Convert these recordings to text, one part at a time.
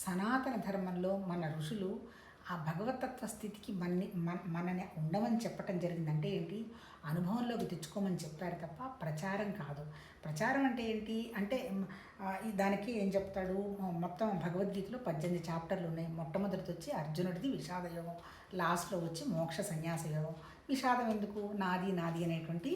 సనాతన ధర్మంలో మన ఋషులు ఆ భగవతత్వ స్థితికి మనని ఉండమని చెప్పటం జరిగిందంటే ఏంటి, అనుభవంలోకి తెచ్చుకోమని చెప్పారు తప్ప ప్రచారం కాదు. ప్రచారం అంటే ఏంటి అంటే దానికి ఏం చెప్తాడు, మొత్తం భగవద్గీతలో 18 చాప్టర్లు ఉన్నాయి. మొట్టమొదటిది వచ్చి అర్జునుడిది విషాద యోగం, లాస్ట్లో వచ్చి మోక్ష సన్యాస యోగం. విషాదం ఎందుకు, నాది నాది అనేటువంటి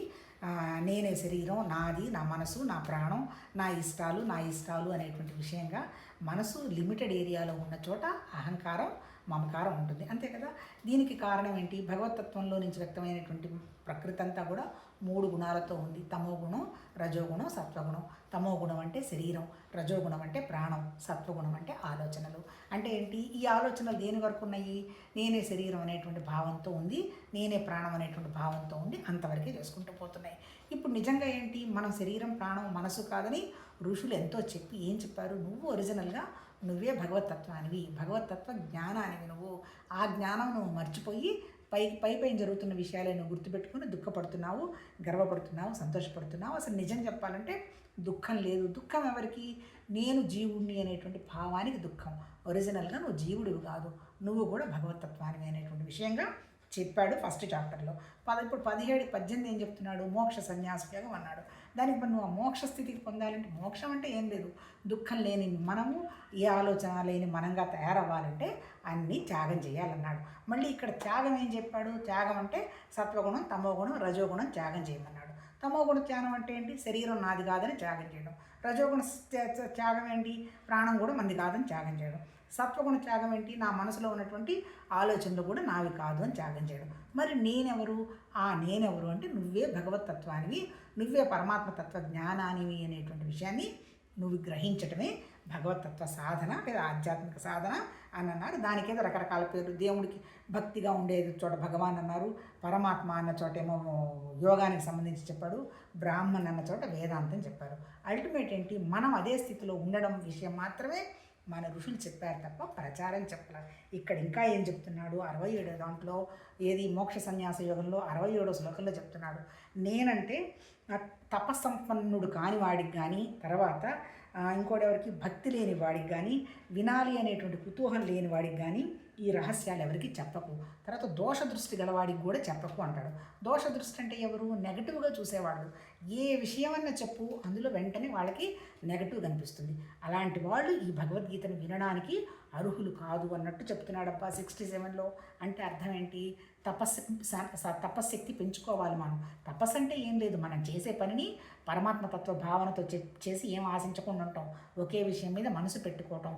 నేనే శరీరం, నాది, నా మనసు, నా ప్రాణం, నా ఇష్టాలు అనేటువంటి విషయంగా మనసు లిమిటెడ్ ఏరియాలో ఉన్న చోట అహంకారం, మమకారం ఉంటుంది, అంతే కదా. దీనికి కారణం ఏంటి, భగవతత్వంలో నుంచి వ్యక్తమైనటువంటి ప్రకృతి అంతా కూడా 3 గుణాలతో ఉంది. తమోగుణం, రజోగుణం, సత్వగుణం. తమోగుణం అంటే శరీరం, రజోగుణం అంటే ప్రాణం, సత్వగుణం అంటే ఆలోచనలు. అంటే ఏంటి, ఈ ఆలోచనలు దేని వరకు ఉన్నాయి, నేనే శరీరం అనేటువంటి భావంతో ఉంది, నేనే ప్రాణం అనేటువంటి భావంతో ఉంది, అంతవరకే చేసుకుంటూ పోతున్నాయి. ఇప్పుడు నిజంగా ఏంటి, మనం శరీరం, ప్రాణం, మనసు కాదని ఋషులు ఎంతో చెప్పి ఏం చెప్పారు, నువ్వు ఒరిజినల్గా నువ్వే భగవతత్వానివి, భగవతత్వ జ్ఞానానివి. నువ్వు ఆ జ్ఞానం నువ్వు మర్చిపోయి పైన జరుగుతున్న విషయాలే నువ్వు గుర్తుపెట్టుకుని దుఃఖపడుతున్నావు, గర్వపడుతున్నావు, సంతోషపడుతున్నావు. అసలు నిజం చెప్పాలంటే దుఃఖం లేదు. దుఃఖం ఎవరికి, నేను జీవుడిని అనేటువంటి భావానికి దుఃఖం. ఒరిజినల్గా నువ్వు జీవుడివి కాదు, నువ్వు కూడా భగవతత్వానివి అనేటువంటి విషయంగా చెప్పాడు ఫస్ట్ చాప్టర్లో. ఇప్పుడు 17, 18 ఏం చెప్తున్నాడు, మోక్ష సన్యాస యోగం అన్నాడు. దానికి మనం నువ్వు ఆ మోక్ష స్థితికి పొందాలంటే, మోక్షం అంటే ఏం లేదు, దుఃఖం లేని మనము, ఏ ఆలోచన లేని మనంగా తయారవ్వాలంటే అన్నీ త్యాగం చేయాలన్నాడు. మళ్ళీ ఇక్కడ త్యాగం ఏం చెప్పాడు, త్యాగం అంటే సత్వగుణం, తమోగుణం, రజోగుణం త్యాగం చేయమన్నాడు. తమోగుణ త్యాగం అంటే ఏంటి, శరీరం నాది కాదని త్యాగం చేయడం. రజోగుణ త్యాగం ఏంటి, ప్రాణం కూడా మంది కాదని త్యాగం చేయడం. సత్వగుణ త్యాగం ఏంటి, నా మనసులో ఉన్నటువంటి ఆలోచనలు కూడా నావి కాదు అని త్యాగం చేయడం. మరి నేనెవరు, నేనెవరు అంటే నువ్వే భగవతత్వానివి, నువ్వే పరమాత్మతత్వ జ్ఞానానివి అనేటువంటి విషయాన్ని నువ్వు గ్రహించటమే భగవతత్వ సాధన లేదా ఆధ్యాత్మిక సాధన అని అన్నారు. దానికేదో రకరకాల పేర్లు, దేవుడికి భక్తిగా ఉండేది చోట భగవాన్ అన్నారు, పరమాత్మ అన్న చోట ఏమో యోగానికి సంబంధించి చెప్పాడు, బ్రాహ్మణ్ అన్న చోట వేదాంతం చెప్పారు. అల్టిమేట్ ఏంటి, మనం అదే స్థితిలో ఉండడం విషయం మాత్రమే మన ఋషులు చెప్పారు తప్ప ప్రచారం చెప్పలేదు. ఇక్కడ ఇంకా ఏం చెప్తున్నాడు, 67 దాంట్లో ఏది మోక్ష సన్యాస యోగంలో 67వ శ్లోకంలో చెప్తున్నాడు, నేనంటే తపస్సంపన్నుడు కాని వాడికి కానీ, తర్వాత ఇంకోటి ఎవరికి భక్తి లేని వాడికి కానీ, వినాలి అనేటువంటి కుతూహలం లేని వాడికి కానీ ఈ రహస్యాలు ఎవరికి చెప్పకు. తర్వాత దోష దృష్టి గలవాడికి కూడా చెప్పకు అంటాడు. దోష దృష్టి అంటే ఎవరు, నెగటివ్గా చూసేవాళ్ళు. ఏ విషయమన్నా చెప్పు, అందులో వెంటనే వాళ్ళకి నెగటివ్ కనిపిస్తుంది. అలాంటి వాళ్ళు ఈ భగవద్గీతను వినడానికి అర్హులు కాదు అన్నట్టు చెప్తున్నాడబ్బా 67లో. అంటే అర్థం ఏంటి, తపశ్శక్తి పెంచుకోవాలి మనం. తపస్సు అంటే ఏం లేదు, మనం చేసే పనిని పరమాత్మ తత్వ భావనతో చేసి ఏం ఆశించకుండా ఉంటాం, ఒకే విషయం మీద మనసు పెట్టుకోవటం,